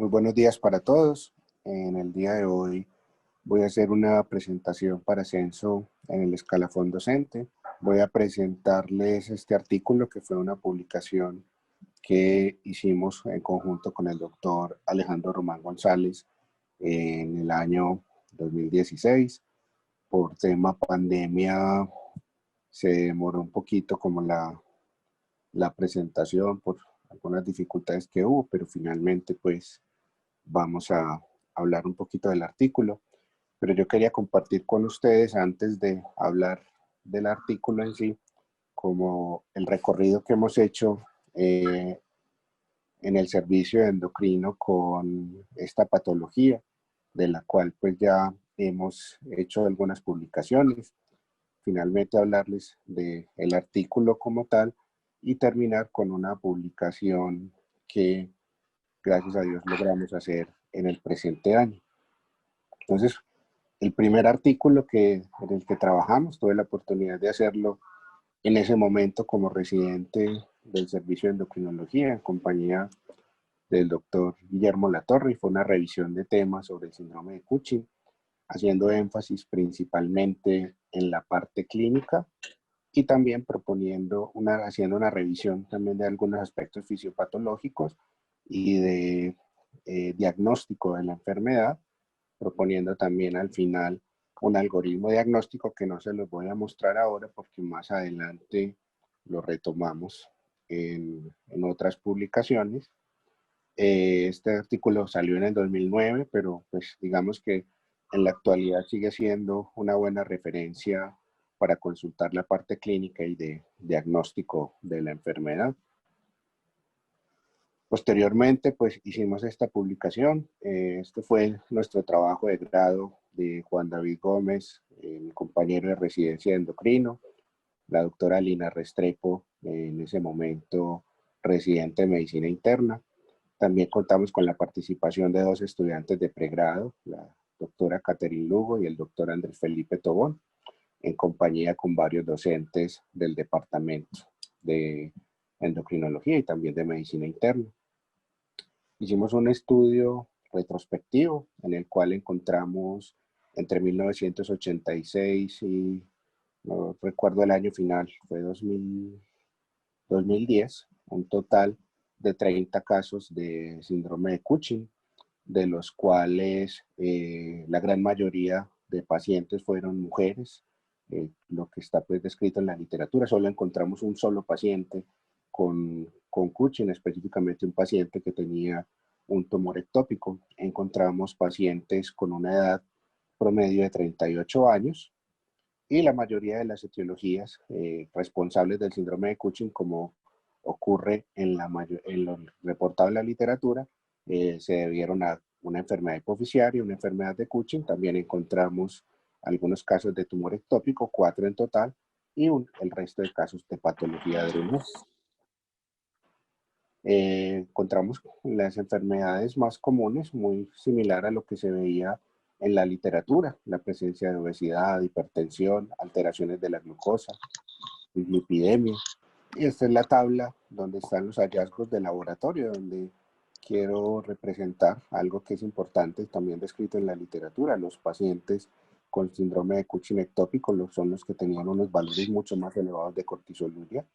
Muy buenos días para todos. En el día de hoy voy a hacer una presentación para Censo en el escalafón docente. Voy a presentarles este artículo que fue una publicación que hicimos en conjunto con el doctor Alejandro Román González en el año 2016. Por tema pandemia se demoró un poquito como la presentación por algunas dificultades que hubo, pero finalmente pues vamos a hablar un poquito del artículo, pero yo quería compartir con ustedes antes de hablar del artículo en sí, como el recorrido que hemos hecho en el servicio endocrino con esta patología, de la cual pues ya hemos hecho algunas publicaciones, finalmente hablarles del artículo como tal y terminar con una publicación que gracias a Dios logramos hacer en el presente año. Entonces, el primer artículo en el que trabajamos, tuve la oportunidad de hacerlo en ese momento como residente del servicio de endocrinología en compañía del doctor Guillermo Latorre, y fue una revisión de temas sobre el síndrome de Cushing, haciendo énfasis principalmente en la parte clínica y también haciendo una revisión también de algunos aspectos fisiopatológicos y de diagnóstico de la enfermedad, proponiendo también al final un algoritmo diagnóstico que no se los voy a mostrar ahora porque más adelante lo retomamos en otras publicaciones. Este artículo salió en el 2009, pero pues digamos que en la actualidad sigue siendo una buena referencia para consultar la parte clínica y de diagnóstico de la enfermedad. Posteriormente, pues hicimos esta publicación. Este fue nuestro trabajo de grado de Juan David Gómez, mi compañero de residencia de endocrino, la doctora Lina Restrepo, en ese momento residente de medicina interna. También contamos con la participación de dos estudiantes de pregrado, la doctora Catherine Lugo y el doctor Andrés Felipe Tobón, en compañía con varios docentes del departamento de endocrinología y también de medicina interna. Hicimos un estudio retrospectivo en el cual encontramos entre 1986 y no recuerdo el año final, fue 2010, un total de 30 casos de síndrome de Cushing, de los cuales la gran mayoría de pacientes fueron mujeres, lo que está pues descrito en la literatura. Solo encontramos un solo paciente con Cushing, específicamente un paciente que tenía un tumor ectópico. Encontramos pacientes con una edad promedio de 38 años y la mayoría de las etiologías responsables del síndrome de Cushing, como ocurre en lo reportado en la literatura, se debieron a una enfermedad hipoficiaria, una enfermedad de Cushing. También encontramos algunos casos de tumor ectópico, 4 en total, y el resto de casos de patología adrenal. Encontramos las enfermedades más comunes, muy similar a lo que se veía en la literatura: la presencia de obesidad, hipertensión, alteraciones de la glucosa, dislipidemia. Y esta es la tabla donde están los hallazgos de laboratorio, donde quiero representar algo que es importante, también descrito en la literatura. Los pacientes con síndrome de Cushing ectópico son los que tenían unos valores mucho más elevados de cortisoluria.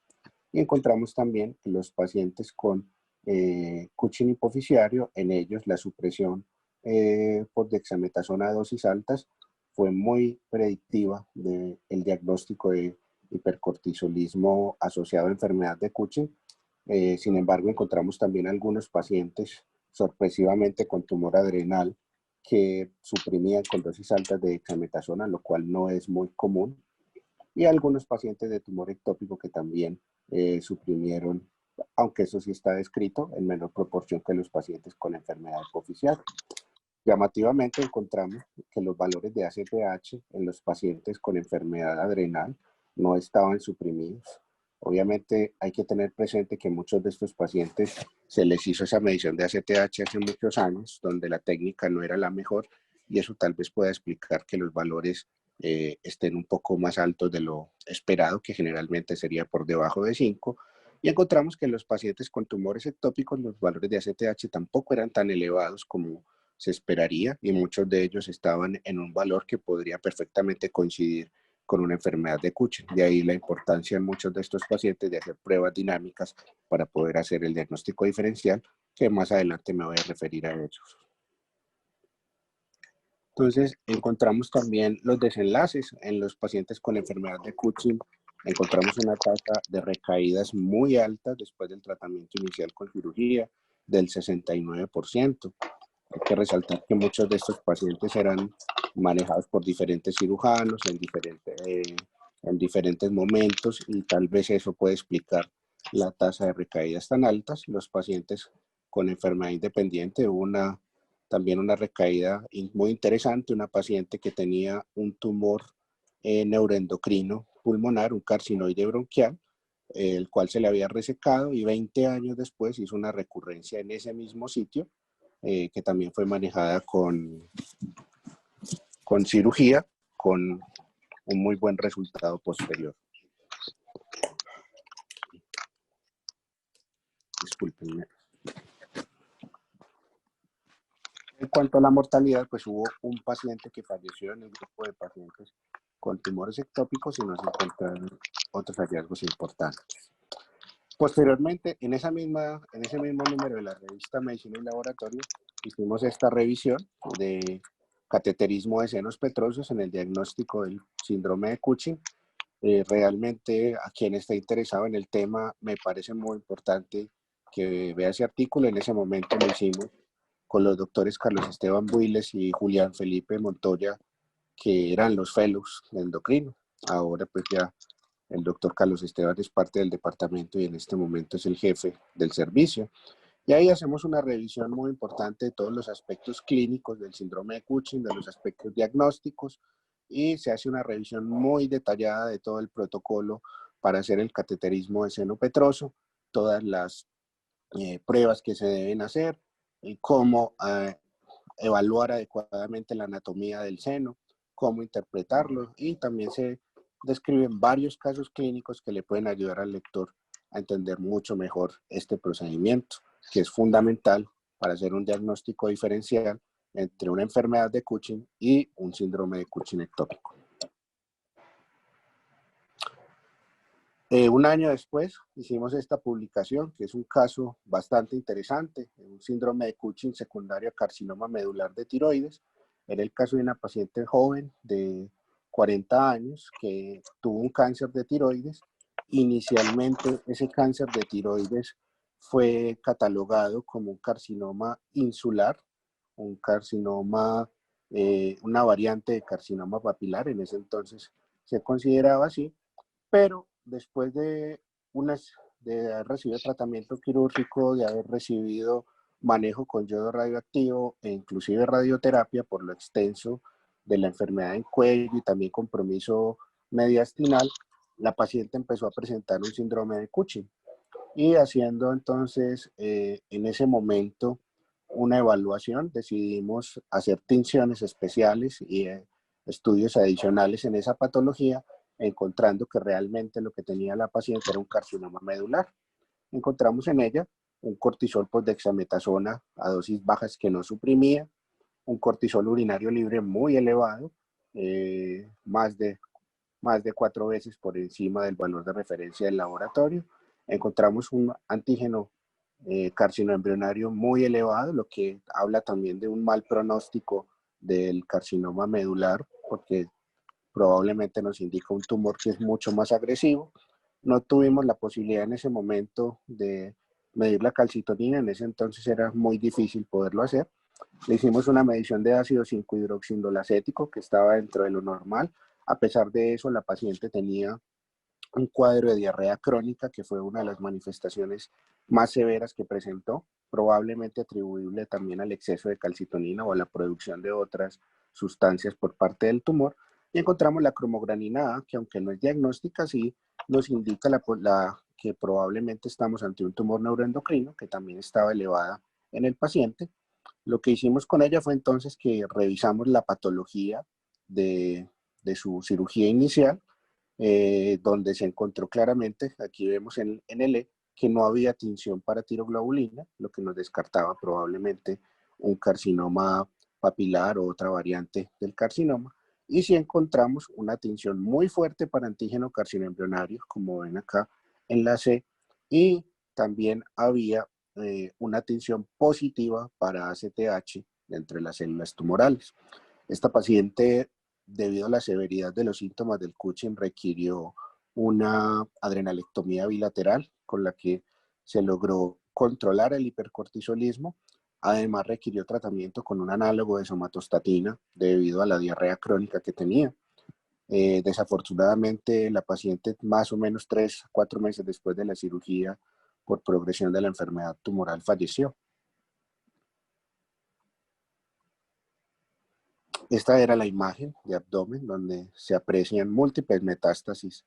Y encontramos también que los pacientes con Cushing hipoficiario, en ellos la supresión por dexametasona a dosis altas fue muy predictiva del diagnóstico de hipercortisolismo asociado a enfermedad de Cushing. Sin embargo, encontramos también algunos pacientes sorpresivamente con tumor adrenal que suprimían con dosis altas de dexametasona, lo cual no es muy común, y algunos pacientes de tumor ectópico que también suprimieron, aunque eso sí está descrito, en menor proporción que los pacientes con enfermedad hipoficial. Llamativamente encontramos que los valores de ACTH en los pacientes con enfermedad adrenal no estaban suprimidos. Obviamente hay que tener presente que muchos de estos pacientes se les hizo esa medición de ACTH hace muchos años, donde la técnica no era la mejor, y eso tal vez pueda explicar que los valores estén un poco más altos de lo esperado, que generalmente sería por debajo de 5, Y encontramos que en los pacientes con tumores ectópicos los valores de ACTH tampoco eran tan elevados como se esperaría, y muchos de ellos estaban en un valor que podría perfectamente coincidir con una enfermedad de Cushing. De ahí la importancia en muchos de estos pacientes de hacer pruebas dinámicas para poder hacer el diagnóstico diferencial, que más adelante me voy a referir a ellos. Entonces, encontramos también los desenlaces en los pacientes con enfermedad de Cushing. Encontramos una tasa de recaídas muy alta después del tratamiento inicial con cirugía del 69%. Hay que resaltar que muchos de estos pacientes eran manejados por diferentes cirujanos en diferentes momentos, y tal vez eso puede explicar la tasa de recaídas tan altas. Los pacientes con enfermedad independiente, también una recaída muy interesante, una paciente que tenía un tumor neuroendocrino pulmonar, un carcinoide bronquial, el cual se le había resecado, y 20 años después hizo una recurrencia en ese mismo sitio, que también fue manejada con cirugía, con un muy buen resultado posterior. Discúlpenme. En cuanto a la mortalidad, pues hubo un paciente que falleció en el grupo de pacientes con tumores ectópicos, y nos encontraron otros hallazgos importantes. Posteriormente, en ese mismo número de la revista Medicina y Laboratorio, hicimos esta revisión de cateterismo de senos petrosos en el diagnóstico del síndrome de Cushing. Realmente, a quien esté interesado en el tema, me parece muy importante que vea ese artículo. En ese momento lo hicimos con los doctores Carlos Esteban Builes y Julián Felipe Montoya, que eran los fellows de endocrino. Ahora pues ya el doctor Carlos Esteban es parte del departamento y en este momento es el jefe del servicio. Y ahí hacemos una revisión muy importante de todos los aspectos clínicos del síndrome de Cushing, de los aspectos diagnósticos, y se hace una revisión muy detallada de todo el protocolo para hacer el cateterismo de seno petroso, todas las pruebas que se deben hacer, y cómo evaluar adecuadamente la anatomía del seno, cómo interpretarlo, y también se describen varios casos clínicos que le pueden ayudar al lector a entender mucho mejor este procedimiento, que es fundamental para hacer un diagnóstico diferencial entre una enfermedad de Cushing y un síndrome de Cushing ectópico. Un año después hicimos esta publicación, que es un caso bastante interesante, un síndrome de Cushing secundario a carcinoma medular de tiroides. Era el caso de una paciente joven de 40 años que tuvo un cáncer de tiroides. Inicialmente ese cáncer de tiroides fue catalogado como un carcinoma insular, un carcinoma, una variante de carcinoma papilar. En ese entonces se consideraba así, pero después de haber recibido tratamiento quirúrgico, de haber recibido manejo con yodo radioactivo e inclusive radioterapia por lo extenso de la enfermedad en cuello y también compromiso mediastinal, la paciente empezó a presentar un síndrome de Cushing. Y haciendo entonces en ese momento una evaluación, decidimos hacer tinciones especiales y estudios adicionales en esa patología, encontrando que realmente lo que tenía la paciente era un carcinoma medular. Encontramos en ella un cortisol por dexametasona a dosis bajas que no suprimía, un cortisol urinario libre muy elevado, más de 4 veces por encima del valor de referencia del laboratorio. Encontramos un antígeno carcinoembrionario muy elevado, lo que habla también de un mal pronóstico del carcinoma medular, porque probablemente nos indica un tumor que es mucho más agresivo. No tuvimos la posibilidad en ese momento de medir la calcitonina, en ese entonces era muy difícil poderlo hacer. Le hicimos una medición de ácido 5-hidroxindolacético que estaba dentro de lo normal. A pesar de eso, la paciente tenía un cuadro de diarrea crónica, que fue una de las manifestaciones más severas que presentó, probablemente atribuible también al exceso de calcitonina o a la producción de otras sustancias por parte del tumor. Y encontramos la cromogranina A, que aunque no es diagnóstica, sí nos indica que probablemente estamos ante un tumor neuroendocrino, que también estaba elevada en el paciente. Lo que hicimos con ella fue entonces que revisamos la patología de su cirugía inicial, donde se encontró claramente, aquí vemos en el E, que no había tinción para tiroglobulina, lo que nos descartaba probablemente un carcinoma papilar o otra variante del carcinoma. Y si encontramos una tinción muy fuerte para antígeno carcinoembrionario, como ven acá en la C, y también había una tinción positiva para ACTH entre las células tumorales. Esta paciente, debido a la severidad de los síntomas del Cushing, requirió una adrenalectomía bilateral con la que se logró controlar el hipercortisolismo. Además, requirió tratamiento con un análogo de somatostatina debido a la diarrea crónica que tenía. Desafortunadamente, la paciente más o menos 3 a 4 meses después de la cirugía, por progresión de la enfermedad tumoral, falleció. Esta era la imagen de abdomen donde se aprecian múltiples metástasis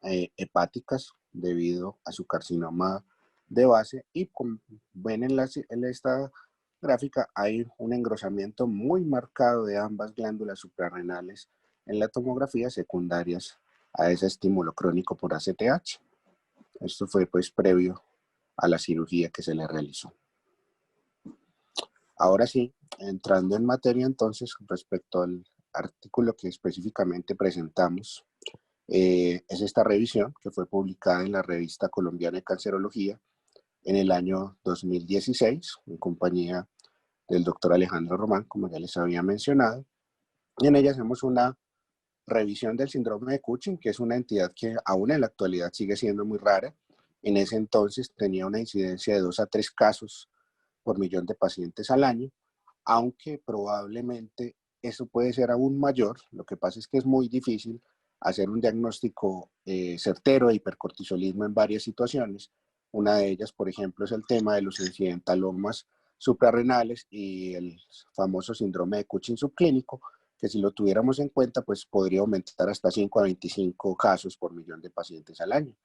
hepáticas debido a su carcinoma de base, y como ven en esta gráfica hay un engrosamiento muy marcado de ambas glándulas suprarrenales en la tomografía secundarias a ese estímulo crónico por ACTH. Esto fue pues previo a la cirugía que se le realizó. Ahora sí, entrando en materia entonces respecto al artículo que específicamente presentamos, es esta revisión que fue publicada en la Revista Colombiana de Cancerología en el año 2016, en compañía del doctor Alejandro Román, como ya les había mencionado. Y en ella hacemos una revisión del síndrome de Cushing, que es una entidad que aún en la actualidad sigue siendo muy rara. En ese entonces tenía una incidencia de 2 a 3 casos por millón de pacientes al año, aunque probablemente eso puede ser aún mayor. Lo que pasa es que es muy difícil hacer un diagnóstico certero de hipercortisolismo en varias situaciones. Una de ellas, por ejemplo, es el tema de los incidentalomas suprarrenales y el famoso síndrome de Cushing subclínico, que si lo tuviéramos en cuenta, pues podría aumentar hasta 5 a 25 casos por millón de pacientes al año.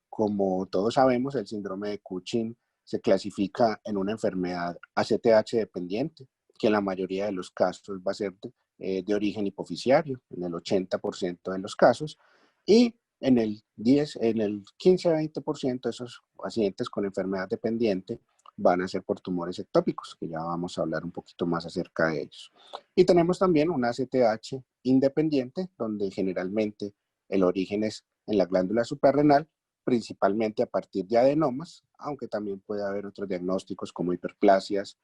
Como todos sabemos, el síndrome de Cushing se clasifica en una enfermedad ACTH dependiente, que en la mayoría de los casos va a ser de origen hipofisiario, en el 80% de los casos, y en el 15 a 20% de esos pacientes con enfermedad dependiente van a ser por tumores ectópicos, que ya vamos a hablar un poquito más acerca de ellos. Y tenemos también una ACTH independiente, donde generalmente el origen es en la glándula suprarrenal, principalmente a partir de adenomas, aunque también puede haber otros diagnósticos como hiperplasias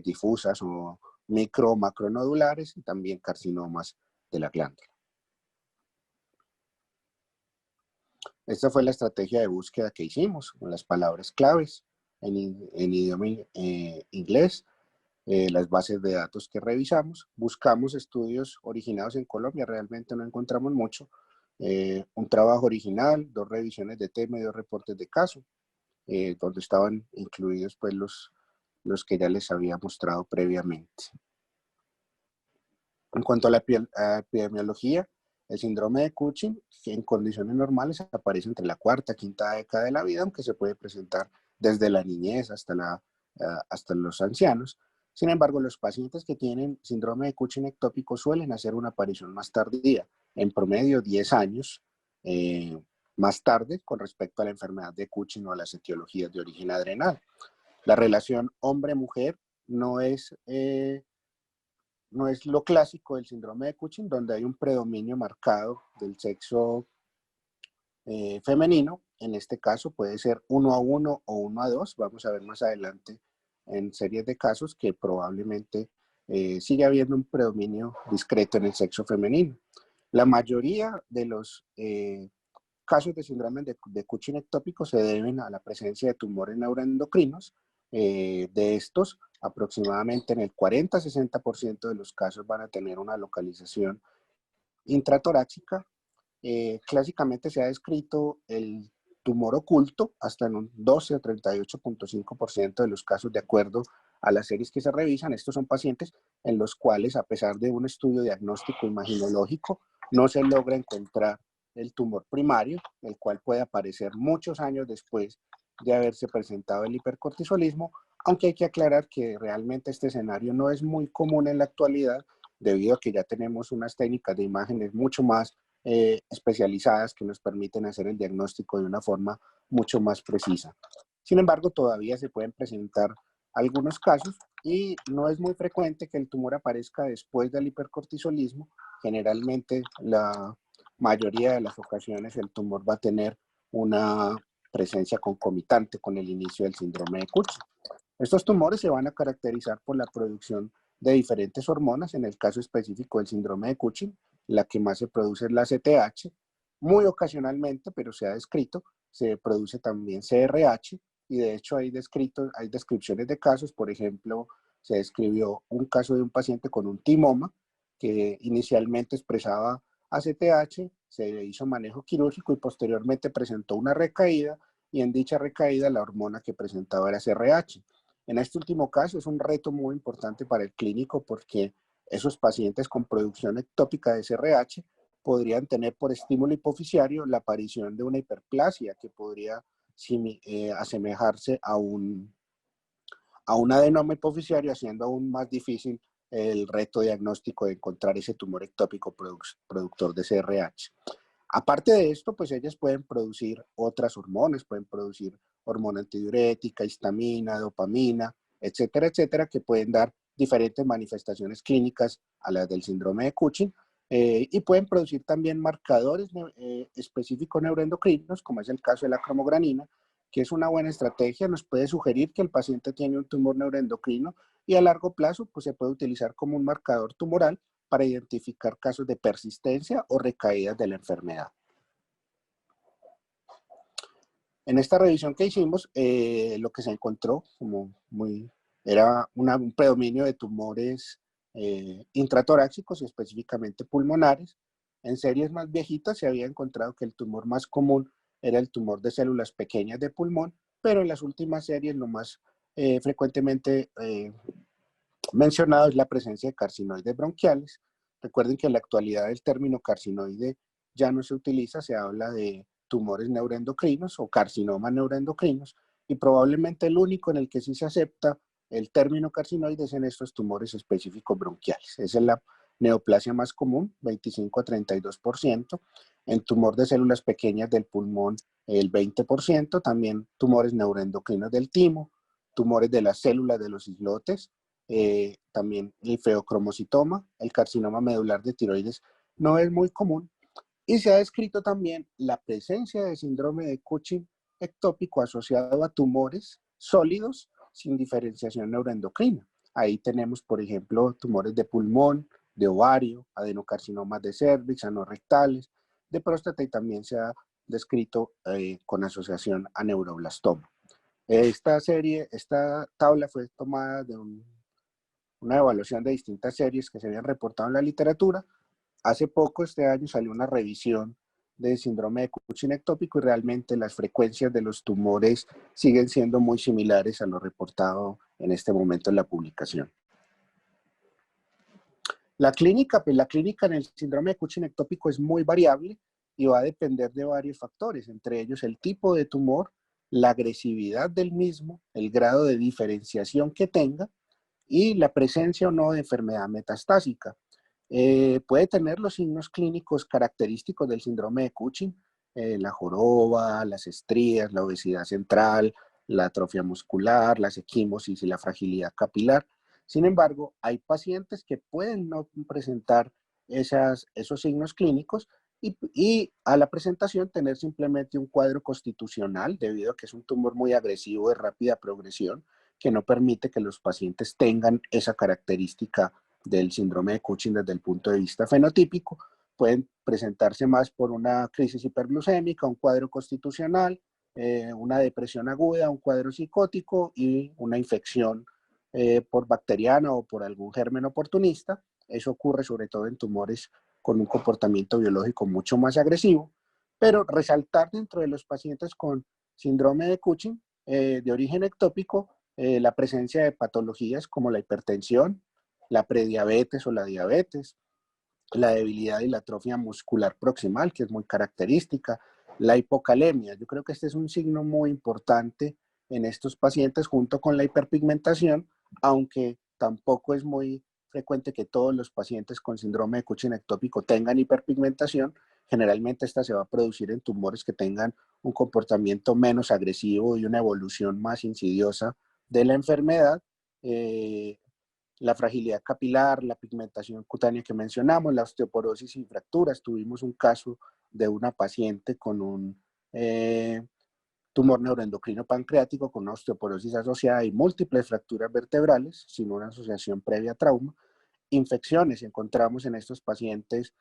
difusas o micro o macronodulares, y también carcinomas de la glándula. Esta fue la estrategia de búsqueda que hicimos con las palabras claves en idioma inglés, las bases de datos que revisamos. Buscamos estudios originados en Colombia, realmente no encontramos mucho. Un trabajo original, 2 revisiones de tema y 2 reportes de caso, donde estaban incluidos pues los que ya les había mostrado previamente. En cuanto a la epidemiología, el síndrome de Cushing, que en condiciones normales aparece entre la cuarta y quinta década de la vida, aunque se puede presentar desde la niñez hasta los ancianos. Sin embargo, los pacientes que tienen síndrome de Cushing ectópico suelen hacer una aparición más tardía, en promedio 10 años más tarde con respecto a la enfermedad de Cushing o a las etiologías de origen adrenal. La relación hombre-mujer no es lo clásico del síndrome de Cushing, donde hay un predominio marcado del sexo femenino. En este caso puede ser 1 a 1 o 1 a 2. Vamos a ver más adelante en series de casos que probablemente sigue habiendo un predominio discreto en el sexo femenino. La mayoría de los casos de síndrome de Cushing ectópico se deben a la presencia de tumores neuroendocrinos. De estos, aproximadamente en el 40-60% de los casos van a tener una localización intratorácica. Clásicamente se ha descrito el tumor oculto hasta en un 12 o 38.5% de los casos, de acuerdo a las series que se revisan. Estos son pacientes en los cuales, a pesar de un estudio diagnóstico imaginológico, no se logra encontrar el tumor primario, el cual puede aparecer muchos años después de haberse presentado el hipercortisolismo, aunque hay que aclarar que realmente este escenario no es muy común en la actualidad, debido a que ya tenemos unas técnicas de imágenes mucho más especializadas que nos permiten hacer el diagnóstico de una forma mucho más precisa. Sin embargo, todavía se pueden presentar algunos casos y no es muy frecuente que el tumor aparezca después del hipercortisolismo. Generalmente, la mayoría de las ocasiones, el tumor va a tener una presencia concomitante con el inicio del síndrome de Cushing. Estos tumores se van a caracterizar por la producción de diferentes hormonas. En el caso específico del síndrome de Cushing, la que más se produce es la CTH. Muy ocasionalmente, pero se ha descrito, se produce también CRH, y de hecho hay descripciones de casos. Por ejemplo, se describió un caso de un paciente con un timoma que inicialmente expresaba ACTH, se le hizo manejo quirúrgico y posteriormente presentó una recaída, y en dicha recaída la hormona que presentaba era CRH. En este último caso es un reto muy importante para el clínico, porque esos pacientes con producción ectópica de CRH podrían tener por estímulo hipoficiario la aparición de una hiperplasia que podría asemejarse a un adenoma hipoficiario, haciendo aún más difícil el reto diagnóstico de encontrar ese tumor ectópico productor de CRH. Aparte de esto, pues ellas pueden producir otras hormonas, pueden producir hormona antidiurética, histamina, dopamina, etcétera, etcétera, que pueden dar diferentes manifestaciones clínicas a las del síndrome de Cushing, y pueden producir también marcadores específicos neuroendocrinos, como es el caso de la cromogranina, que es una buena estrategia. Nos puede sugerir que el paciente tiene un tumor neuroendocrino, y a largo plazo pues se puede utilizar como un marcador tumoral para identificar casos de persistencia o recaídas de la enfermedad. En esta revisión que hicimos, lo que se encontró era un predominio de tumores intratorácicos y específicamente pulmonares. En series más viejitas se había encontrado que el tumor más común era el tumor de células pequeñas de pulmón, pero en las últimas series lo más frecuentemente mencionado es la presencia de carcinoides bronquiales. Recuerden que en la actualidad el término carcinoide ya no se utiliza, se habla de tumores neuroendocrinos o carcinomas neuroendocrinos, y probablemente el único en el que sí se acepta el término carcinoide es en estos tumores específicos bronquiales. Esa es la neoplasia más común, 25 a 32%. En tumor de células pequeñas del pulmón, el 20%. También tumores neuroendocrinos del timo, tumores de las células de los islotes, también el feocromocitoma, el carcinoma medular de tiroides no es muy común, y se ha descrito también la presencia de síndrome de Cushing ectópico asociado a tumores sólidos sin diferenciación neuroendocrina. Ahí tenemos, por ejemplo, tumores de pulmón, de ovario, adenocarcinomas de cervix, anorrectales, de próstata, y también se ha descrito con asociación a neuroblastoma. Esta tabla fue tomada de una evaluación de distintas series que se habían reportado en la literatura. Hace poco, este año, salió una revisión del síndrome de Cushing ectópico, y realmente las frecuencias de los tumores siguen siendo muy similares a lo reportado en este momento en la publicación. La clínica en el síndrome de Cushing ectópico es muy variable y va a depender de varios factores, entre ellos el tipo de tumor, la agresividad del mismo, el grado de diferenciación que tenga y la presencia o no de enfermedad metastásica. Puede tener los signos clínicos característicos del síndrome de Cushing, la joroba, las estrías, la obesidad central, la atrofia muscular, la equimosis y la fragilidad capilar. Sin embargo, hay pacientes que pueden no presentar esos signos clínicos, y a la presentación tener simplemente un cuadro constitucional, debido a que es un tumor muy agresivo de rápida progresión, que no permite que los pacientes tengan esa característica del síndrome de Cushing desde el punto de vista fenotípico. Pueden presentarse más por una crisis hiperglucémica, un cuadro constitucional, una depresión aguda, un cuadro psicótico y una infección por bacteriana o por algún germen oportunista. Eso ocurre sobre todo en tumores con un comportamiento biológico mucho más agresivo, pero resaltar dentro de los pacientes con síndrome de Cushing de origen ectópico la presencia de patologías como la hipertensión, la prediabetes o la diabetes, la debilidad y la atrofia muscular proximal, que es muy característica, la hipocalemia. Yo creo que este es un signo muy importante en estos pacientes, junto con la hiperpigmentación, aunque tampoco es muy frecuente que todos los pacientes con síndrome de Cushing ectópico tengan hiperpigmentación. Generalmente esta se va a producir en tumores que tengan un comportamiento menos agresivo y una evolución más insidiosa de la enfermedad. La fragilidad capilar, la pigmentación cutánea que mencionamos, la osteoporosis y fracturas. Tuvimos un caso de una paciente con un tumor neuroendocrino pancreático con una osteoporosis asociada y múltiples fracturas vertebrales sin una asociación previa a trauma. Infecciones, encontramos en estos pacientes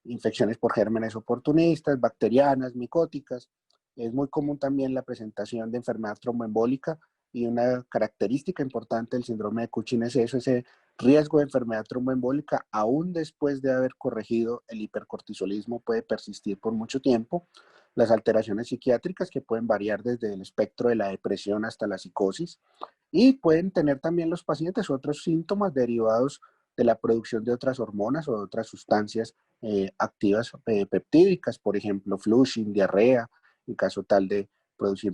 infecciones por gérmenes oportunistas, bacterianas, micóticas. Es muy común también la presentación de enfermedad tromboembólica y una característica importante del síndrome de Cushing es eso, ese riesgo de enfermedad tromboembólica aún después de haber corregido el hipercortisolismo puede persistir por mucho tiempo. Las alteraciones psiquiátricas que pueden variar desde el espectro de la depresión hasta la psicosis y pueden tener también los pacientes otros síntomas derivados de la producción de otras hormonas o de otras sustancias activas peptídicas, por ejemplo, flushing, diarrea, en caso tal de producir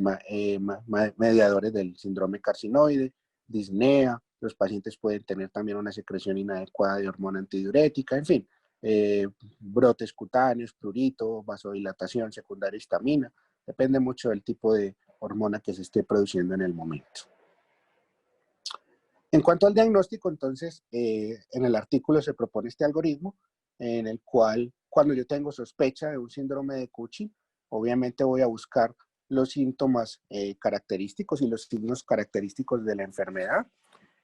mediadores del síndrome carcinoide, disnea. Los pacientes pueden tener también una secreción inadecuada de hormona antidiurética, en fin, brotes cutáneos, prurito, vasodilatación secundaria histamina. Depende mucho del tipo de hormona que se esté produciendo en el momento. En cuanto al diagnóstico, entonces, en el artículo se propone este algoritmo en el cual, cuando yo tengo sospecha de un síndrome de Cushing, obviamente voy a buscar los síntomas característicos y los signos característicos de la enfermedad.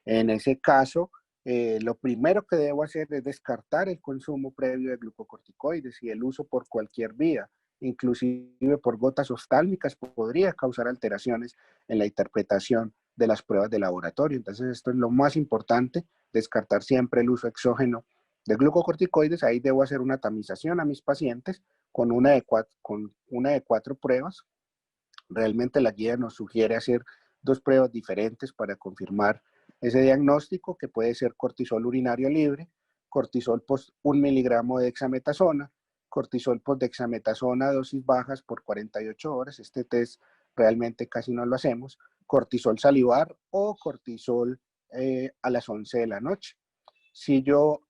En ese caso, lo primero que debo hacer es descartar el consumo previo de glucocorticoides y el uso por cualquier vía, inclusive por gotas oftálmicas, podría causar alteraciones en la interpretación de las pruebas de laboratorio. Entonces, esto es lo más importante, descartar siempre el uso exógeno de glucocorticoides. Ahí debo hacer una tamización a mis pacientes con una de cuatro pruebas. Realmente la guía nos sugiere hacer 2 pruebas diferentes para confirmar ese diagnóstico, que puede ser cortisol urinario libre, cortisol post 1 miligramo de dexametasona, cortisol post dexametasona a dosis bajas por 48 horas. Este test realmente casi no lo hacemos. Cortisol salivar o cortisol a las 11 de la noche. Si yo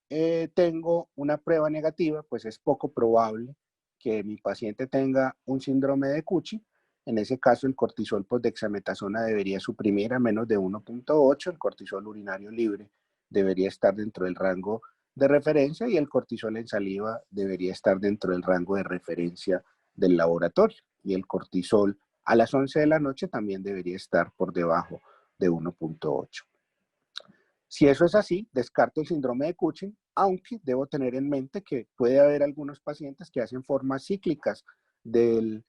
tengo una prueba negativa, pues es poco probable que mi paciente tenga un síndrome de Cushing. En ese caso, el cortisol post dexametasona debería suprimir a menos de 1.8, el cortisol urinario libre debería estar dentro del rango de referencia y el cortisol en saliva debería estar dentro del rango de referencia del laboratorio. Y el cortisol a las 11 de la noche también debería estar por debajo de 1.8. Si eso es así, descarto el síndrome de Cushing, aunque debo tener en mente que puede haber algunos pacientes que hacen formas cíclicas del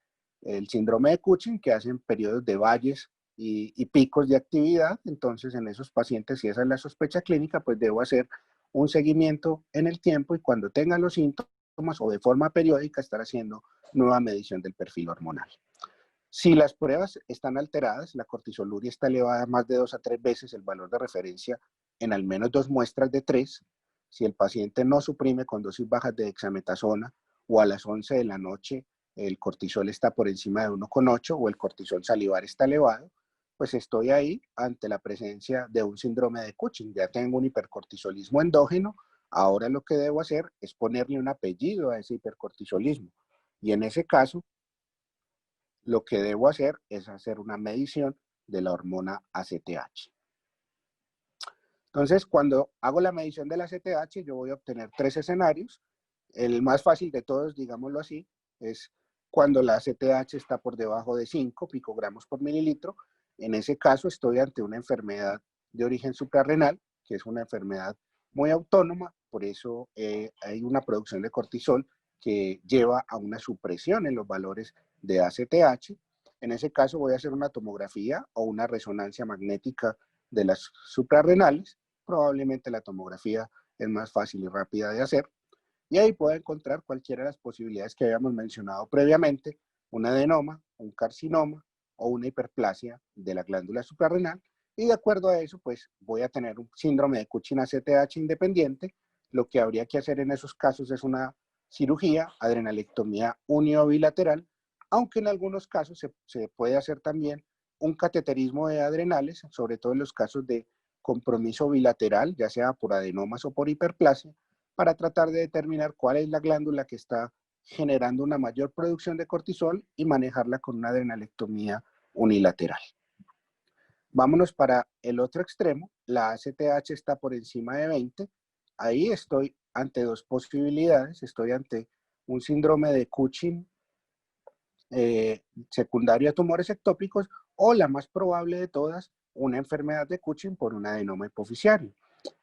síndrome de Cushing, que hacen periodos de valles y picos de actividad. Entonces, en esos pacientes, si esa es la sospecha clínica, pues debo hacer un seguimiento en el tiempo y cuando tengan los síntomas o de forma periódica estar haciendo nueva medición del perfil hormonal. Si las pruebas están alteradas, la cortisoluria está elevada más de 2 a 3 veces el valor de referencia en al menos 2 muestras de 3, si el paciente no suprime con dosis bajas de dexametasona o a las 11 de la noche el cortisol está por encima de 1,8 o el cortisol salivar está elevado, pues estoy ahí ante la presencia de un síndrome de Cushing. Ya tengo un hipercortisolismo endógeno, ahora lo que debo hacer es ponerle un apellido a ese hipercortisolismo. Y en ese caso, lo que debo hacer es hacer una medición de la hormona ACTH. Entonces, cuando hago la medición de la ACTH, yo voy a obtener 3 escenarios. El más fácil de todos, digámoslo así, es cuando la ACTH está por debajo de 5 picogramos por mililitro. En ese caso, estoy ante una enfermedad de origen suprarrenal, que es una enfermedad muy autónoma, por eso hay una producción de cortisol que lleva a una supresión en los valores de ACTH. En ese caso voy a hacer una tomografía o una resonancia magnética de las suprarrenales. Probablemente la tomografía es más fácil y rápida de hacer. Y ahí puedo encontrar cualquiera de las posibilidades que habíamos mencionado previamente, un adenoma, un carcinoma o una hiperplasia de la glándula suprarrenal. Y de acuerdo a eso, pues voy a tener un síndrome de Cushing ACTH independiente. Lo que habría que hacer en esos casos es una cirugía, adrenalectomía uniobilateral, aunque en algunos casos se puede hacer también un cateterismo de adrenales, sobre todo en los casos de compromiso bilateral, ya sea por adenomas o por hiperplasia, para tratar de determinar cuál es la glándula que está generando una mayor producción de cortisol y manejarla con una adrenalectomía unilateral. Vámonos para el otro extremo, la ACTH está por encima de 20, ahí estoy ante dos posibilidades, estoy ante un síndrome de Cushing secundario a tumores ectópicos o la más probable de todas, una enfermedad de Cushing por un adenoma hipofisiario.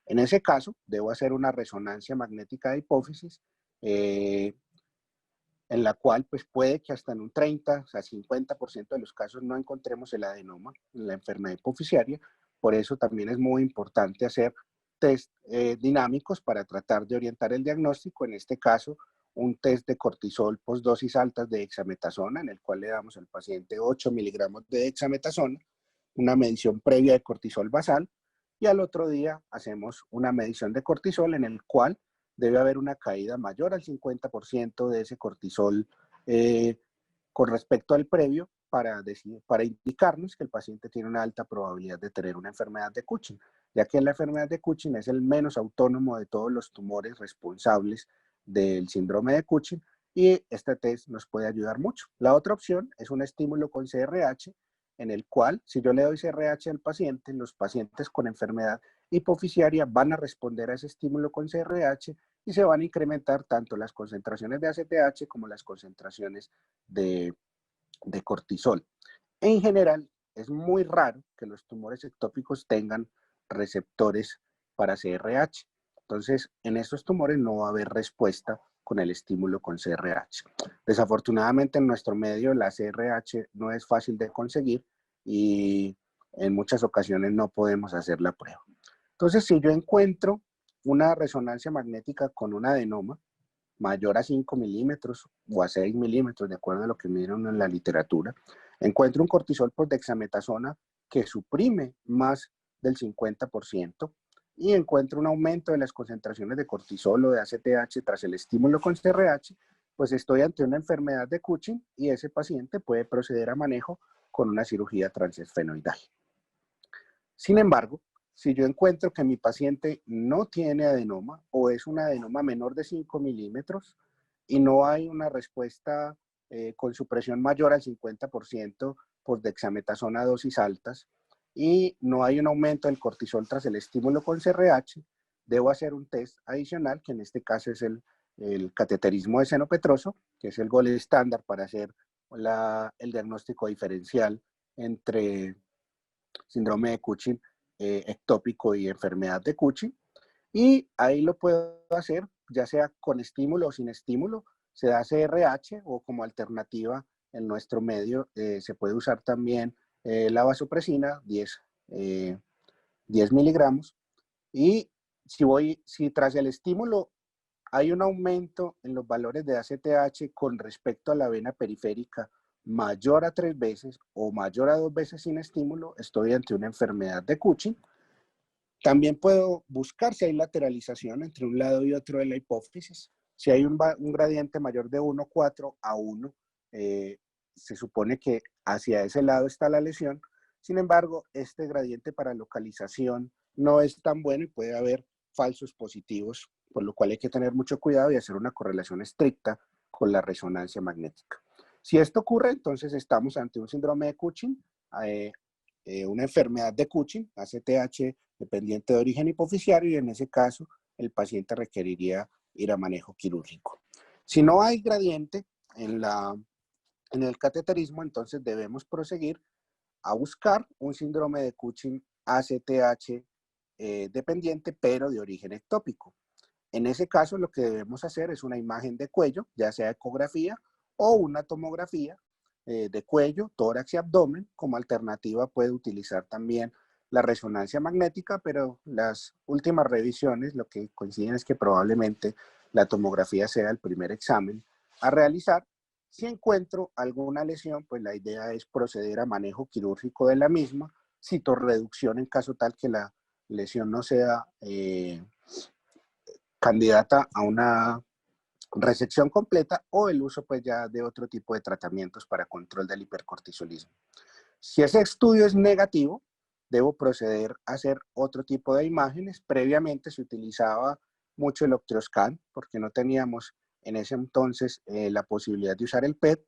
En ese caso, debo hacer una resonancia magnética de hipófisis en la cual pues puede que hasta en un 30 a 50% de los casos no encontremos el adenoma en la enfermedad hipofisiaria. Por eso también es muy importante hacer test dinámicos para tratar de orientar el diagnóstico. En este caso, un test de cortisol postdosis altas de dexametasona, en el cual le damos al paciente 8 miligramos de dexametasona, una medición previa de cortisol basal, y al otro día hacemos una medición de cortisol en el cual debe haber una caída mayor al 50% de ese cortisol con respecto al previo para indicarnos que el paciente tiene una alta probabilidad de tener una enfermedad de Cushing, ya que la enfermedad de Cushing es el menos autónomo de todos los tumores responsables del síndrome de Cushing y este test nos puede ayudar mucho. La otra opción es un estímulo con CRH, en el cual, si yo le doy CRH al paciente, los pacientes con enfermedad hipofisiaria van a responder a ese estímulo con CRH y se van a incrementar tanto las concentraciones de ACTH como las concentraciones de cortisol. En general, es muy raro que los tumores ectópicos tengan receptores para CRH. Entonces, en estos tumores no va a haber respuesta con el estímulo con CRH. Desafortunadamente, en nuestro medio, la CRH no es fácil de conseguir y en muchas ocasiones no podemos hacer la prueba. Entonces, si yo encuentro una resonancia magnética con un adenoma mayor a 5 milímetros o a 6 milímetros, de acuerdo a lo que miran en la literatura, encuentro un cortisol por dexametasona que suprime más del 50% y encuentro un aumento de las concentraciones de cortisol o de ACTH tras el estímulo con CRH, pues estoy ante una enfermedad de Cushing y ese paciente puede proceder a manejo con una cirugía transesfenoidal. Sin embargo, si yo encuentro que mi paciente no tiene adenoma o es un adenoma menor de 5 milímetros y no hay una respuesta con supresión mayor al 50% por dexametasona a dosis altas y no hay un aumento del cortisol tras el estímulo con CRH, debo hacer un test adicional, que en este caso es el cateterismo de seno petroso, que es el gold estándar para hacer el diagnóstico diferencial entre síndrome de Cushing ectópico y enfermedad de Cushing. Y ahí lo puedo hacer, ya sea con estímulo o sin estímulo. Se da CRH o como alternativa en nuestro medio se puede usar también la vasopresina, 10 miligramos. Y si tras el estímulo hay un aumento en los valores de ACTH con respecto a la vena periférica mayor a 3 veces o mayor a 2 veces sin estímulo, estoy ante una enfermedad de Cushing. También puedo buscar si hay lateralización entre un lado y otro de la hipófisis. Si hay un gradiente mayor de 1,4 a 1, se supone que hacia ese lado está la lesión. Sin embargo, este gradiente para localización no es tan bueno y puede haber falsos positivos, por lo cual hay que tener mucho cuidado y hacer una correlación estricta con la resonancia magnética. Si esto ocurre, entonces estamos ante un síndrome de Cushing, una enfermedad de Cushing, ACTH dependiente de origen hipofisiario, y en ese caso el paciente requeriría ir a manejo quirúrgico. Si no hay gradiente en el cateterismo, entonces debemos proseguir a buscar un síndrome de Cushing ACTH dependiente, pero de origen ectópico. En ese caso, lo que debemos hacer es una imagen de cuello, ya sea ecografía o una tomografía de cuello, tórax y abdomen. Como alternativa puede utilizar también la resonancia magnética, pero las últimas revisiones lo que coinciden es que probablemente la tomografía sea el primer examen a realizar. Si encuentro alguna lesión, pues la idea es proceder a manejo quirúrgico de la misma, citorreducción en caso tal que la lesión no sea candidata a una resección completa o el uso pues ya de otro tipo de tratamientos para control del hipercortisolismo. Si ese estudio es negativo, debo proceder a hacer otro tipo de imágenes. Previamente se utilizaba mucho el Octreoscan, porque no teníamos en ese entonces la posibilidad de usar el PET,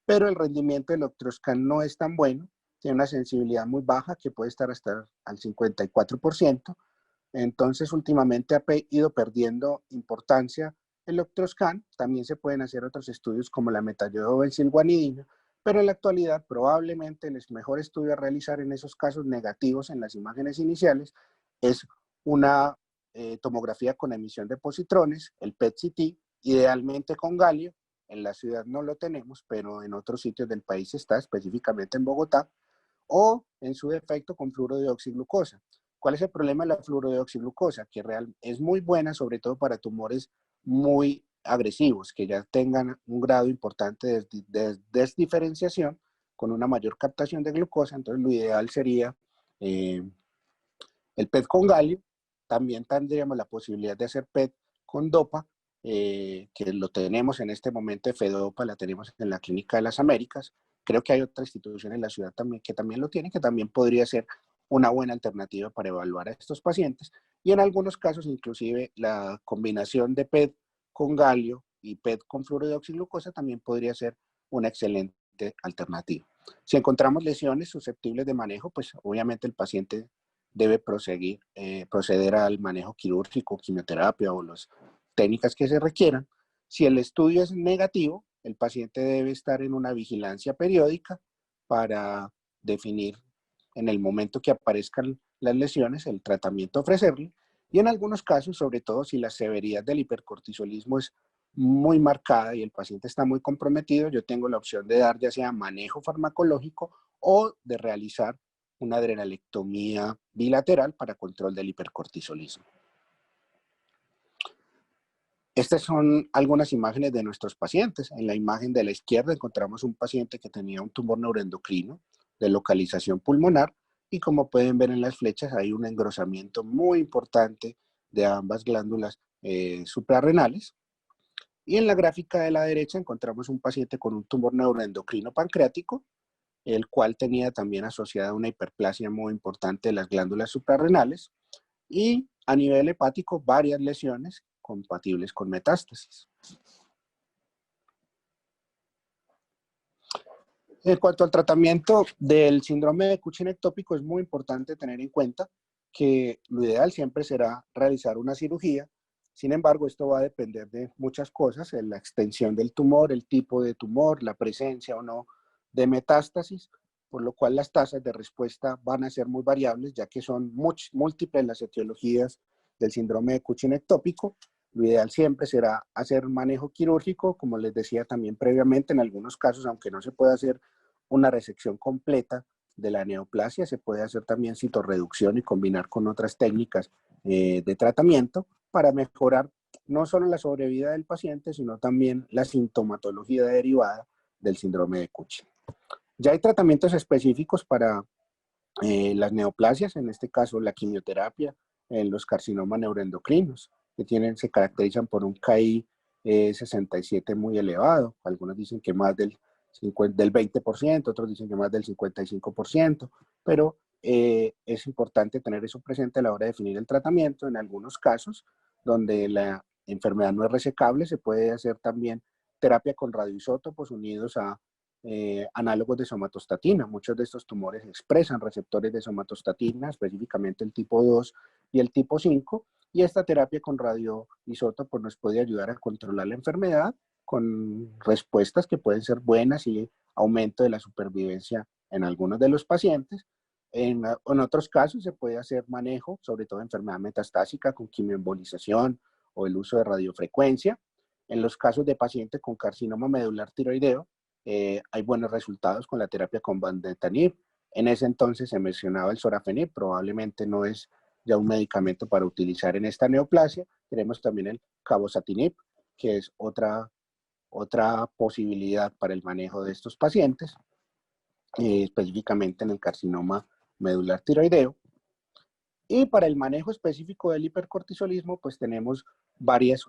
pero el rendimiento del Octreoscan no es tan bueno, tiene una sensibilidad muy baja que puede estar hasta al 54%. Entonces, últimamente ha ido perdiendo importancia el Octreoscan. También se pueden hacer otros estudios como la metallodobensilguanidina, pero en la actualidad probablemente el mejor estudio a realizar en esos casos negativos en las imágenes iniciales es una tomografía con emisión de positrones, el PET-CT, idealmente con galio. En la ciudad no lo tenemos, pero en otros sitios del país está, específicamente en Bogotá, o en su defecto con fluorodeoxiglucosa. ¿Cuál es el problema de la fluorodeoxiglucosa? Que es muy buena, sobre todo para tumores muy agresivos, que ya tengan un grado importante de desdiferenciación con una mayor captación de glucosa. Entonces, lo ideal sería el PET con galio. También tendríamos la posibilidad de hacer PET con DOPA, que lo tenemos en este momento. FEDOPA la tenemos en la Clínica de las Américas. Creo que hay otra institución en la ciudad también que también lo tiene, que también podría ser una buena alternativa para evaluar a estos pacientes. Y en algunos casos, inclusive, la combinación de PET con galio y PET con fluorodeoxiglucosa también podría ser una excelente alternativa. Si encontramos lesiones susceptibles de manejo, pues obviamente el paciente debe proceder al manejo quirúrgico, quimioterapia o las técnicas que se requieran. Si el estudio es negativo, el paciente debe estar en una vigilancia periódica para definir en el momento que aparezcan las lesiones el tratamiento a ofrecerle. Y en algunos casos, sobre todo si la severidad del hipercortisolismo es muy marcada y el paciente está muy comprometido, yo tengo la opción de dar ya sea manejo farmacológico o de realizar una adrenalectomía bilateral para control del hipercortisolismo. Estas son algunas imágenes de nuestros pacientes. En la imagen de la izquierda encontramos un paciente que tenía un tumor neuroendocrino de localización pulmonar y como pueden ver en las flechas hay un engrosamiento muy importante de ambas glándulas suprarrenales. Y en la gráfica de la derecha encontramos un paciente con un tumor neuroendocrino pancreático, el cual tenía también asociada una hiperplasia muy importante de las glándulas suprarrenales y a nivel hepático varias lesiones compatibles con metástasis. En cuanto al tratamiento del síndrome de Cushing ectópico, es muy importante tener en cuenta que lo ideal siempre será realizar una cirugía. Sin embargo, esto va a depender de muchas cosas, la extensión del tumor, el tipo de tumor, la presencia o no de metástasis, por lo cual las tasas de respuesta van a ser muy variables, ya que son múltiples las etiologías del síndrome de Cushing ectópico. Lo ideal siempre será hacer manejo quirúrgico, como les decía también previamente, en algunos casos, aunque no se pueda hacer una resección completa de la neoplasia, se puede hacer también citorreducción y combinar con otras técnicas de tratamiento para mejorar no solo la sobrevida del paciente, sino también la sintomatología derivada del síndrome de Cushing. Ya hay tratamientos específicos para las neoplasias, en este caso la quimioterapia en los carcinomas neuroendocrinos, que se caracterizan por un KI 67 muy elevado. Algunos dicen que más del 20%, otros dicen que más del 55%, pero es importante tener eso presente a la hora de definir el tratamiento. En algunos casos, donde la enfermedad no es resecable, se puede hacer también terapia con radioisótopos unidos a análogos de somatostatina. Muchos de estos tumores expresan receptores de somatostatina, específicamente el tipo 2 y el tipo 5, y esta terapia con radioisótopos nos puede ayudar a controlar la enfermedad con respuestas que pueden ser buenas y aumento de la supervivencia en algunos de los pacientes. En otros casos se puede hacer manejo, sobre todo enfermedad metastásica con quimioembolización o el uso de radiofrecuencia. En los casos de pacientes con carcinoma medular tiroideo, hay buenos resultados con la terapia con vandetanib. En ese entonces se mencionaba el sorafenib, probablemente no es ya un medicamento para utilizar en esta neoplasia. Tenemos también el cabozantinib, que es otra posibilidad para el manejo de estos pacientes, específicamente en el carcinoma medular tiroideo. Y para el manejo específico del hipercortisolismo, pues tenemos varias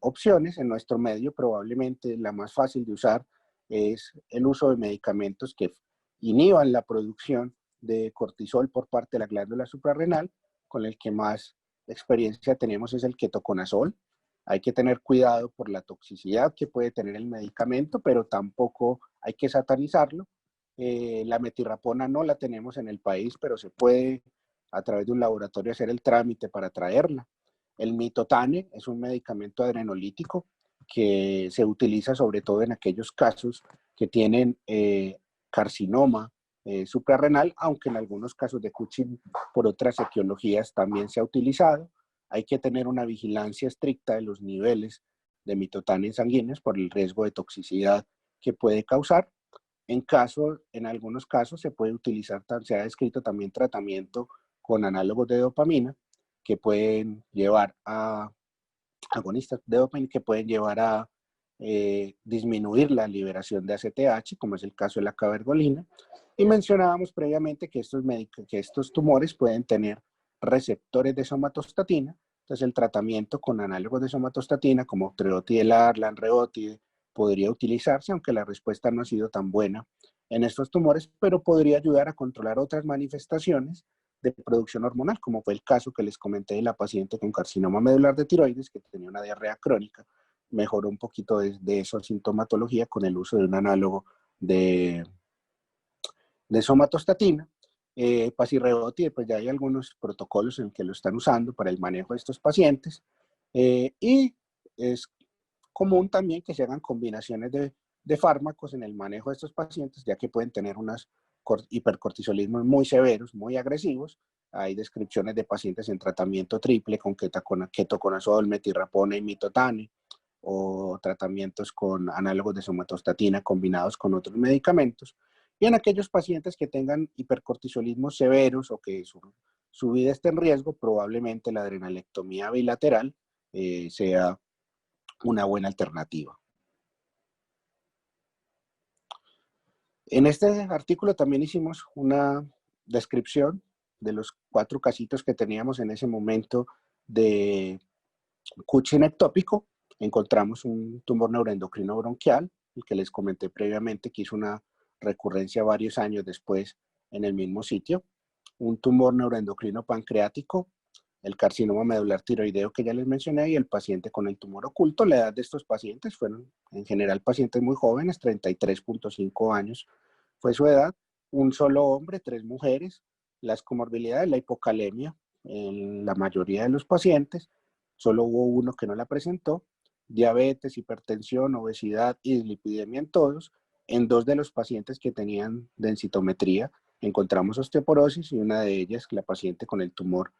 opciones en nuestro medio. Probablemente la más fácil de usar es el uso de medicamentos que inhiban la producción de cortisol por parte de la glándula suprarrenal, con el que más experiencia tenemos es el ketoconazol. Hay que tener cuidado por la toxicidad que puede tener el medicamento, pero tampoco hay que satanizarlo. La metilrapona no la tenemos en el país, pero se puede a través de un laboratorio hacer el trámite para traerla. El mitotane es un medicamento adrenolítico que se utiliza sobre todo en aquellos casos que tienen carcinoma suprarrenal, aunque en algunos casos de Cushing por otras etiologías también se ha utilizado. Hay que tener una vigilancia estricta de los niveles de mitotane sanguíneos por el riesgo de toxicidad que puede causar. En algunos casos se puede utilizar, se ha descrito también tratamiento con análogos de dopamina que pueden llevar a agonistas de dopamina que pueden llevar a disminuir la liberación de ACTH, como es el caso de la cabergolina. Y mencionábamos previamente que estos tumores pueden tener receptores de somatostatina. Entonces, el tratamiento con análogos de somatostatina, como treotidelar, lanreotide, podría utilizarse, aunque la respuesta no ha sido tan buena en estos tumores, pero podría ayudar a controlar otras manifestaciones de producción hormonal, como fue el caso que les comenté de la paciente con carcinoma medular de tiroides que tenía una diarrea crónica. Mejoró un poquito de esa sintomatología con el uso de un análogo de somatostatina. Pasirrebotide, pues ya hay algunos protocolos en que lo están usando para el manejo de estos pacientes. Y es común también que se hagan combinaciones de fármacos en el manejo de estos pacientes, ya que pueden tener unos hipercortisolismos muy severos, muy agresivos. Hay descripciones de pacientes en tratamiento triple con ketoconazol, metilrapona y mitotane, o tratamientos con análogos de somatostatina combinados con otros medicamentos. Y en aquellos pacientes que tengan hipercortisolismos severos o que su vida esté en riesgo, probablemente la adrenalectomía bilateral sea una buena alternativa. En este artículo también hicimos una descripción de los 4 casitos que teníamos en ese momento de Cushing ectópico. Encontramos un tumor neuroendocrino bronquial, el que les comenté previamente que hizo una recurrencia varios años después en el mismo sitio. Un tumor neuroendocrino pancreático, el carcinoma medular tiroideo que ya les mencioné y el paciente con el tumor oculto. La edad de estos pacientes fueron en general pacientes muy jóvenes, 33.5 años fue su edad. Un solo hombre, 3 mujeres. Las comorbilidades, la hipocalemia en la mayoría de los pacientes, solo hubo uno que no la presentó. Diabetes, hipertensión, obesidad y dislipidemia en todos. En 2 de los pacientes que tenían densitometría encontramos osteoporosis y una de ellas, la paciente con el tumor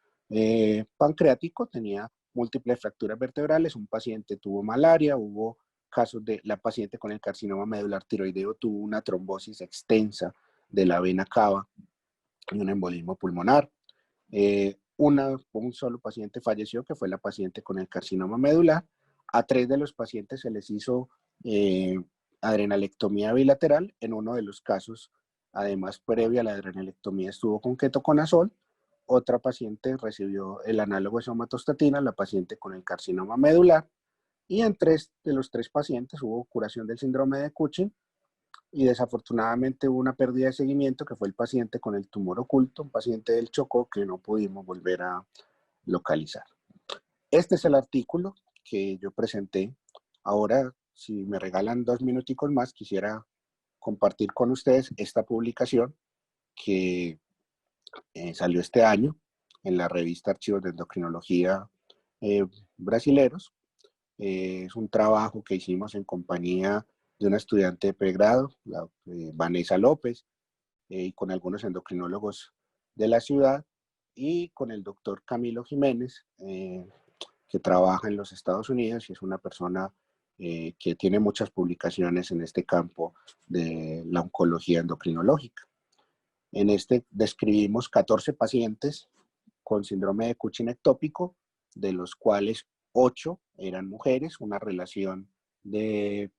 pancreático, tenía múltiples fracturas vertebrales. Un paciente tuvo malaria, hubo casos de la paciente con el carcinoma medular tiroideo tuvo una trombosis extensa de la vena cava y un embolismo pulmonar. Un solo paciente falleció, que fue la paciente con el carcinoma medular. A 3 de los pacientes se les hizo adrenalectomía bilateral. En uno de los casos, además, previo a la adrenalectomía, estuvo con ketoconazol. Otra paciente recibió el análogo de somatostatina, la paciente con el carcinoma medular. Y en 3 de los 3 pacientes hubo curación del síndrome de Cushing y desafortunadamente hubo una pérdida de seguimiento que fue el paciente con el tumor oculto, un paciente del Chocó que no pudimos volver a localizar. Este es el artículo que yo presenté. Ahora, si me regalan 2 minuticos más, quisiera compartir con ustedes esta publicación que salió este año en la revista Archivos de Endocrinología Brasileros. Es un trabajo que hicimos en compañía de una estudiante de pregrado, Vanessa López, y con algunos endocrinólogos de la ciudad, y con el doctor Camilo Jiménez, que trabaja en los Estados Unidos y es una persona que tiene muchas publicaciones en este campo de la oncología endocrinológica. En este describimos 14 pacientes con síndrome de Cushing ectópico, de los cuales 8 eran mujeres, una relación de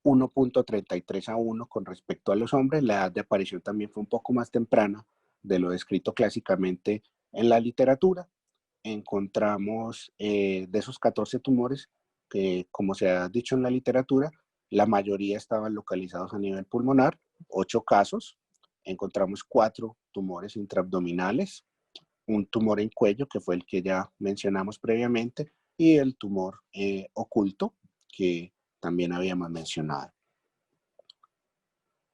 1.33 a 1 con respecto a los hombres. La edad de aparición también fue un poco más temprana de lo descrito clásicamente en la literatura. Encontramos de esos 14 tumores, que como se ha dicho en la literatura, la mayoría estaban localizados a nivel pulmonar, 8 casos. Encontramos 4 tumores intraabdominales, un tumor en cuello, que fue el que ya mencionamos previamente, y el tumor oculto, que también habíamos mencionado.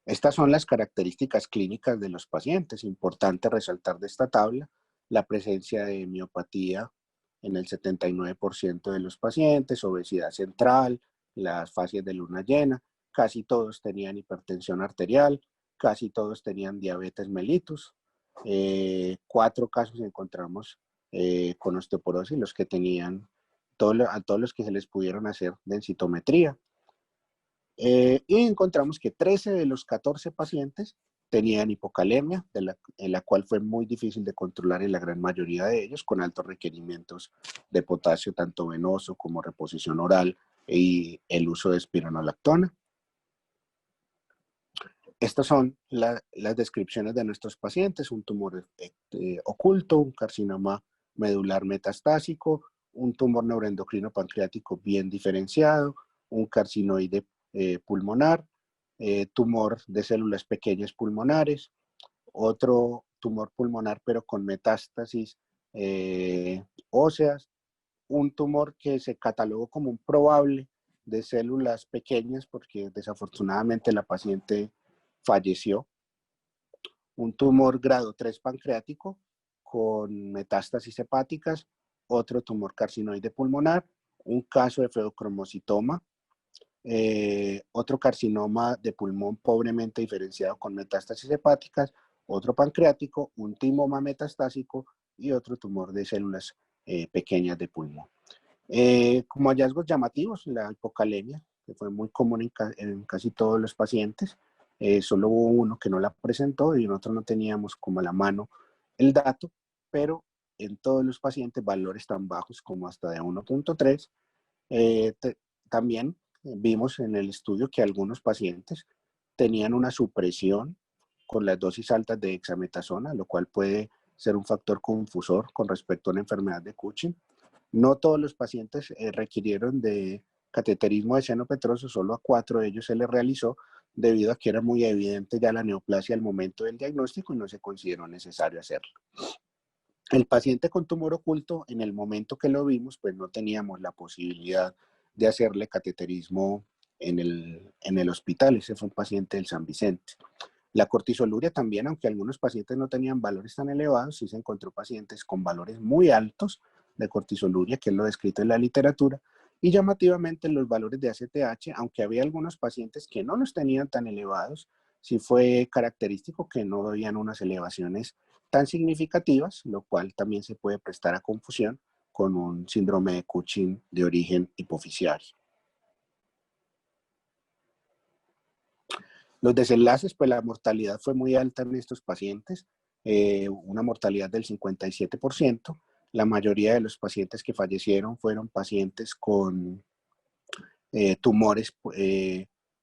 Estas son las características clínicas de los pacientes. Importante resaltar de esta tabla la presencia de miopatía en el 79% de los pacientes, obesidad central, las fases de luna llena, casi todos tenían hipertensión arterial, casi todos tenían diabetes mellitus. 4 casos encontramos con osteoporosis, los que tenían, a todos los que se les pudieron hacer densitometría. Y encontramos que 13 de los 14 pacientes tenían hipocalemia, en la cual fue muy difícil de controlar en la gran mayoría de ellos, con altos requerimientos de potasio, tanto venoso como reposición oral y el uso de espironolactona. Estas son las descripciones de nuestros pacientes: un tumor oculto, un carcinoma medular metastásico, un tumor neuroendocrino pancreático bien diferenciado, un carcinoide pulmonar, tumor de células pequeñas pulmonares, otro tumor pulmonar pero con metástasis óseas, un tumor que se catalogó como un probable de células pequeñas porque desafortunadamente la paciente falleció, un tumor grado 3 pancreático con metástasis hepáticas, otro tumor carcinoide pulmonar, un caso de feocromocitoma, otro carcinoma de pulmón pobremente diferenciado con metástasis hepáticas, otro pancreático, un timoma metastásico y otro tumor de células pequeñas de pulmón. Como hallazgos llamativos, la hipocalemia, que fue muy común en casi todos los pacientes. Solo hubo uno que no la presentó y en otro no teníamos como a la mano el dato, pero en todos los pacientes valores tan bajos como hasta de 1.3. También vimos en el estudio que algunos pacientes tenían una supresión con las dosis altas de dexametasona, lo cual puede ser un factor confusor con respecto a la enfermedad de Cushing. No todos los pacientes requirieron de cateterismo de seno petroso, solo a 4 de ellos se les realizó debido a que era muy evidente ya la neoplasia al momento del diagnóstico y no se consideró necesario hacerlo. El paciente con tumor oculto, en el momento que lo vimos, pues no teníamos la posibilidad de hacerle cateterismo en el hospital. Ese fue un paciente del San Vicente. La cortisoluria también, aunque algunos pacientes no tenían valores tan elevados, sí se encontró pacientes con valores muy altos de cortisoluria, que es lo descrito en la literatura, y llamativamente los valores de ACTH, aunque había algunos pacientes que no los tenían tan elevados, sí fue característico que no habían unas elevaciones tan significativas, lo cual también se puede prestar a confusión con un síndrome de Cushing de origen hipofisiario. Los desenlaces, pues la mortalidad fue muy alta en estos pacientes, una mortalidad del 57%. La mayoría de los pacientes que fallecieron fueron pacientes con tumores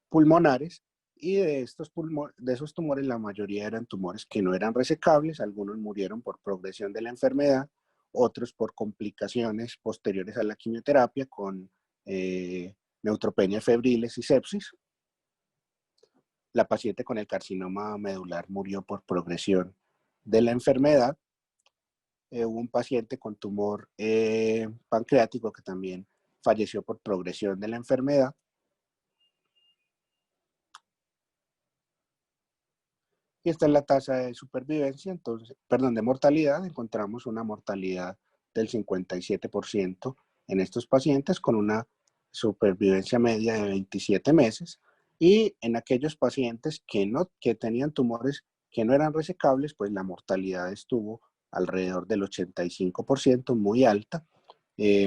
pulmonares, y de esos tumores la mayoría eran tumores que no eran resecables. Algunos murieron por progresión de la enfermedad, otros por complicaciones posteriores a la quimioterapia con neutropenia febriles y sepsis. La paciente con el carcinoma medular murió por progresión de la enfermedad. Hubo un paciente con tumor pancreático que también falleció por progresión de la enfermedad. Y esta es la tasa de supervivencia, entonces, perdón, de mortalidad. Encontramos una mortalidad del 57% en estos pacientes con una supervivencia media de 27 meses. Y en aquellos pacientes que tenían tumores que no eran resecables, pues la mortalidad estuvo alrededor del 85%, muy alta.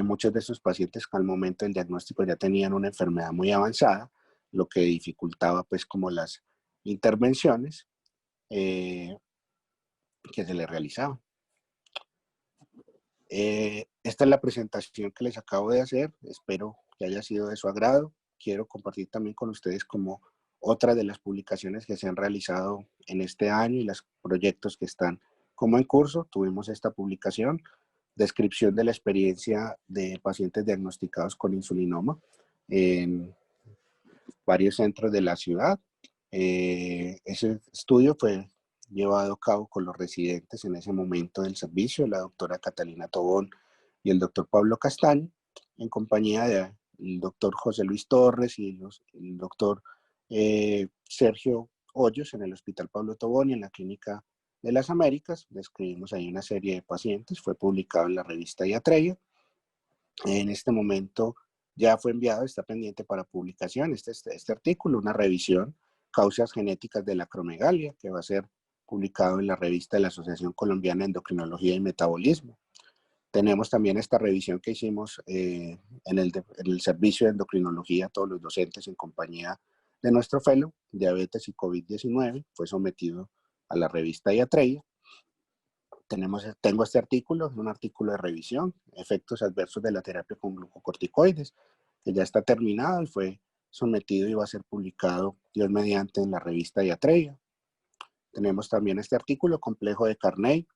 Muchos de estos pacientes al momento del diagnóstico ya tenían una enfermedad muy avanzada, lo que dificultaba pues como las intervenciones que se les realizaban. Esta es la presentación que les acabo de hacer. Espero que haya sido de su agrado. Quiero compartir también con ustedes como otra de las publicaciones que se han realizado en este año y los proyectos que están como en curso. Tuvimos esta publicación, descripción de la experiencia de pacientes diagnosticados con insulinoma en varios centros de la ciudad. Ese estudio fue llevado a cabo con los residentes en ese momento del servicio, la doctora Catalina Tobón y el doctor Pablo Castaño, en compañía del doctor José Luis Torres y el doctor Sergio Hoyos en el Hospital Pablo Tobón y en la Clínica de las Américas. Describimos ahí una serie de pacientes, fue publicado en la revista Iatreya. En este momento ya fue enviado, está pendiente para publicación este artículo, una revisión, causas genéticas de la acromegalia, que va a ser publicado en la revista de la Asociación Colombiana de Endocrinología y Metabolismo. Tenemos también esta revisión que hicimos en el servicio de endocrinología, todos los docentes en compañía de nuestro fellow, diabetes y COVID-19, fue sometido a la revista Iatreya. Tengo este artículo, es un artículo de revisión, efectos adversos de la terapia con glucocorticoides, que ya está terminado y fue sometido y va a ser publicado, Dios mediante, en la revista Iatreya. Tenemos también este artículo, complejo de Carney,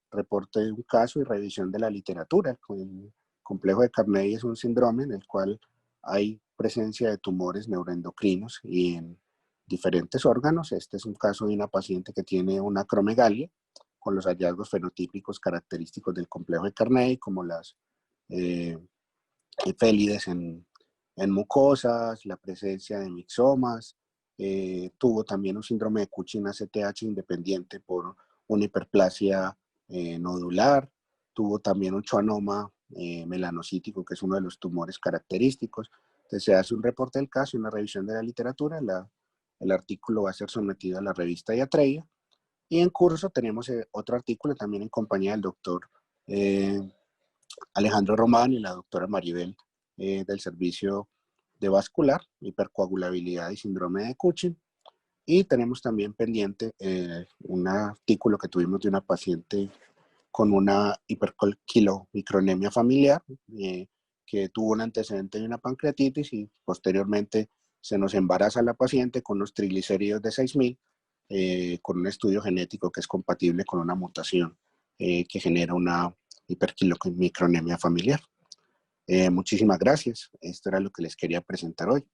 reporte de un caso y revisión de la literatura. El complejo de Carney es un síndrome en el cual hay presencia de tumores neuroendocrinos y en diferentes órganos. Este es un caso de una paciente que tiene una acromegalia, con los hallazgos fenotípicos característicos del complejo de Carney, como las félides en mucosas, la presencia de mixomas, tuvo también un síndrome de Cushing ACTH independiente por una hiperplasia nodular, tuvo también un schwannoma melanocítico, que es uno de los tumores característicos. Entonces se hace un reporte del caso y una revisión de la literatura. El artículo va a ser sometido a la revista Iatreya. Y en curso tenemos otro artículo también en compañía del doctor Alejandro Román y la doctora Maribel del servicio de vascular, hipercoagulabilidad y síndrome de Cushing. Y tenemos también pendiente un artículo que tuvimos de una paciente con una hiperquilomicronemia familiar que tuvo un antecedente de una pancreatitis y posteriormente se nos embaraza la paciente con unos triglicéridos de 6.000 con un estudio genético que es compatible con una mutación que genera una hiperquilomicronemia familiar. Muchísimas gracias. Esto era lo que les quería presentar hoy.